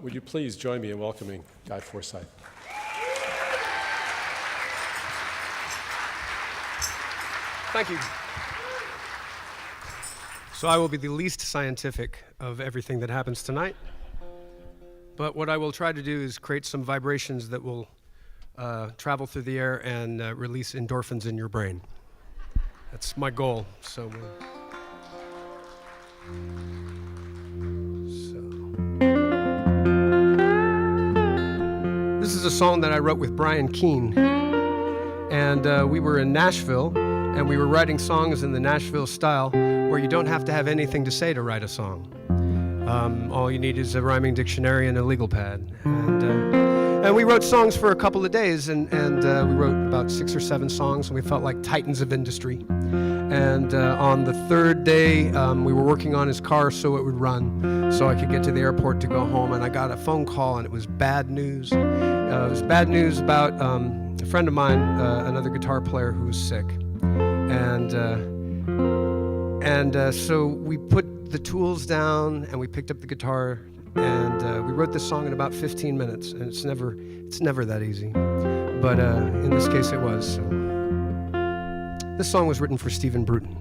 Would you please join me in welcoming Guy Forsyth? Thank you. So I will be the least scientific of everything that happens tonight, but what I will try to do is create some vibrations that will travel through the air and release endorphins in your brain. That's my goal. This is a song that I wrote with Brian Keane, and we were in Nashville, and we were writing songs in the Nashville style where you don't have to have anything to say to write a song. All you need is a rhyming dictionary and a legal pad. And we wrote songs for a couple of days, and we wrote about 6 or 7 songs, and we felt like titans of industry. And on the third day, we were working on his car so it would run, so I could get to the airport to go home, and I got a phone call, and it was bad news. It was bad news about a friend of mine, another guitar player who was sick. And so we put the tools down, and we picked up the guitar, and we wrote this song in about 15 minutes, and it's never that easy. But in this case it was. So. This song was written for Stephen Bruton.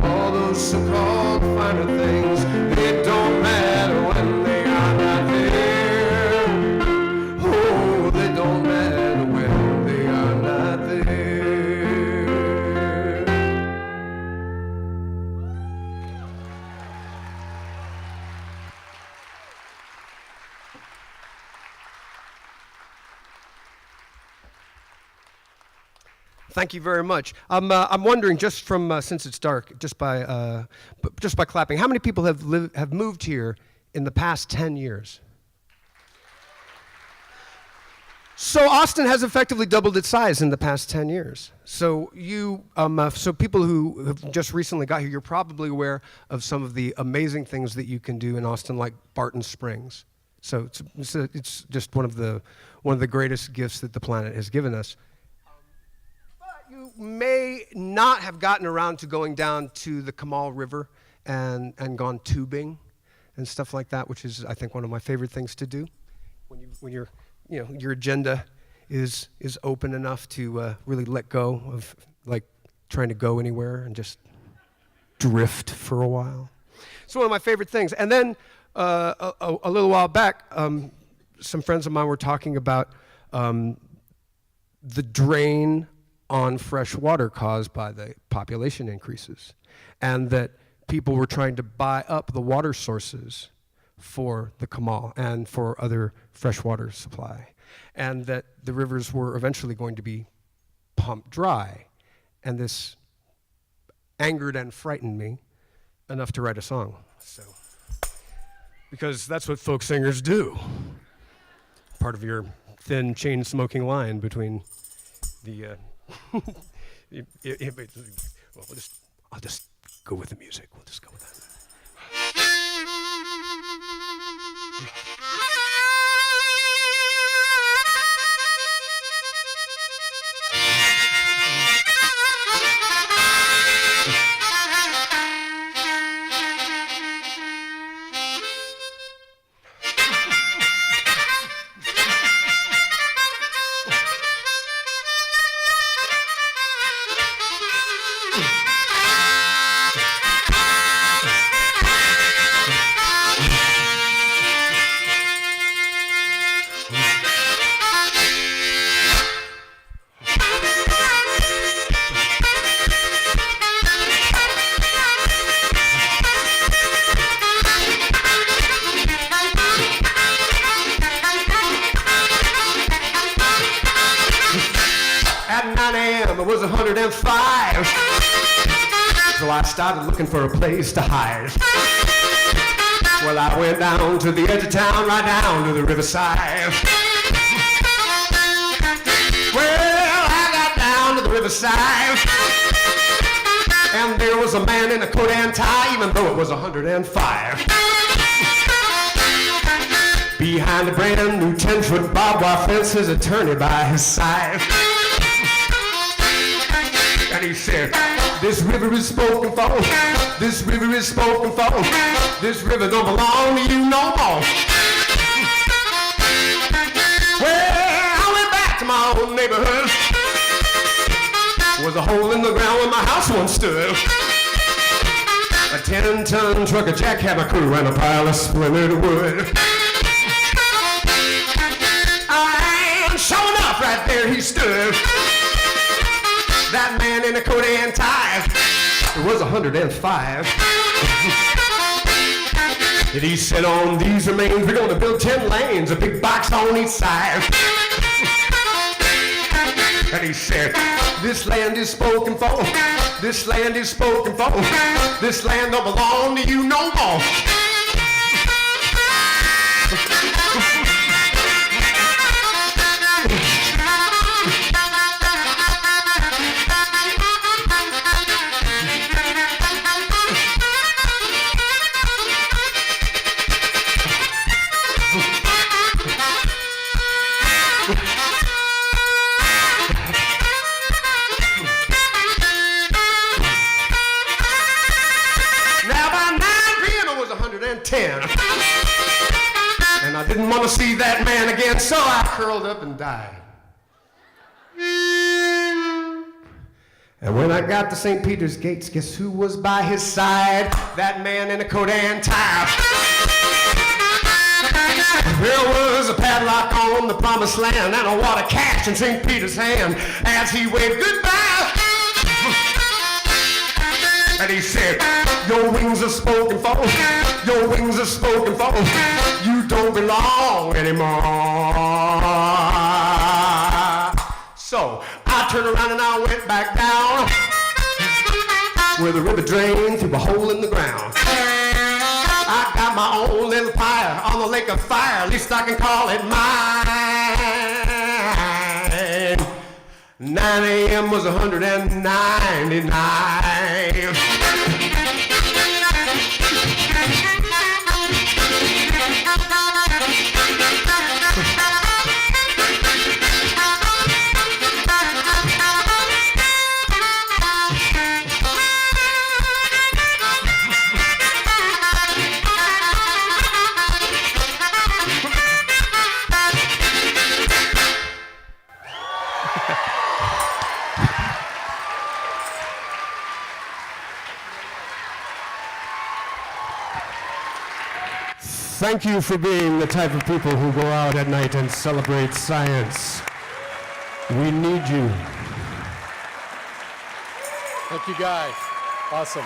All so-called finer things, it don't matter when they are not there. Oh, they don't matter when they are not there. Thank you very much. I'm wondering, just from since it's dark, just by clapping, how many people have moved here in the past 10 years? So Austin has effectively doubled its size in the past 10 years. So so people who have just recently got here, you're probably aware of some of the amazing things that you can do in Austin, like Barton Springs. So it's just one of the greatest gifts that the planet has given us. You may not have gotten around to going down to the Kamal River and gone tubing and stuff like that, which is, I think, one of my favorite things to do when your agenda is open enough to really let go of like trying to go anywhere and just drift for a while. It's one of my favorite things. And then a little while back, some friends of mine were talking about the drain on fresh water caused by the population increases, and that people were trying to buy up the water sources for the Kamal and for other freshwater supply, and that the rivers were eventually going to be pumped dry. And this angered and frightened me enough to write a song. So, because that's what folk singers do. Part of your thin chain smoking line between the well, I'll just go with the music. We'll just go with that. At 9 a.m. it was 105. So I started looking for a place to hide. Well, I went down to the edge of town, right down to the riverside. Well, I got down to the riverside, and there was a man in a coat and tie, even though it was 105. Behind a brand new 10-foot barbed wire fence, his attorney by his side. And he said, this river is spoken for, this river is spoken for, this river don't belong to you no more. Well, I went back to my old neighborhood. Was a hole in the ground where my house once stood. A 10-ton truck, a jackhammer crew, and a pile of splintered wood. And sure enough, right there he stood. That man in a coat and tie, it was 105. And he said, on these remains, we're gonna build 10 lanes, a big box on each side. And he said, this land is spoken for, this land is spoken for, this land don't belong to you no more. And I didn't want to see that man again, so I curled up and died. And when I got to St. Peter's gates, guess who was by his side? That man in a coat and tie. There was a padlock on the promised land and a wad of cash in St. Peter's hand as he waved goodbye. And he said, your wings are spoken for, your wings are spoken for, you don't belong anymore. So I turned around and I went back down where the river drained through a hole in the ground. I got my own little pyre on the lake of fire, at least I can call it mine. 9 a.m. was 199. Thank you for being the type of people who go out at night and celebrate science. We need you. Thank you, Guy. Awesome.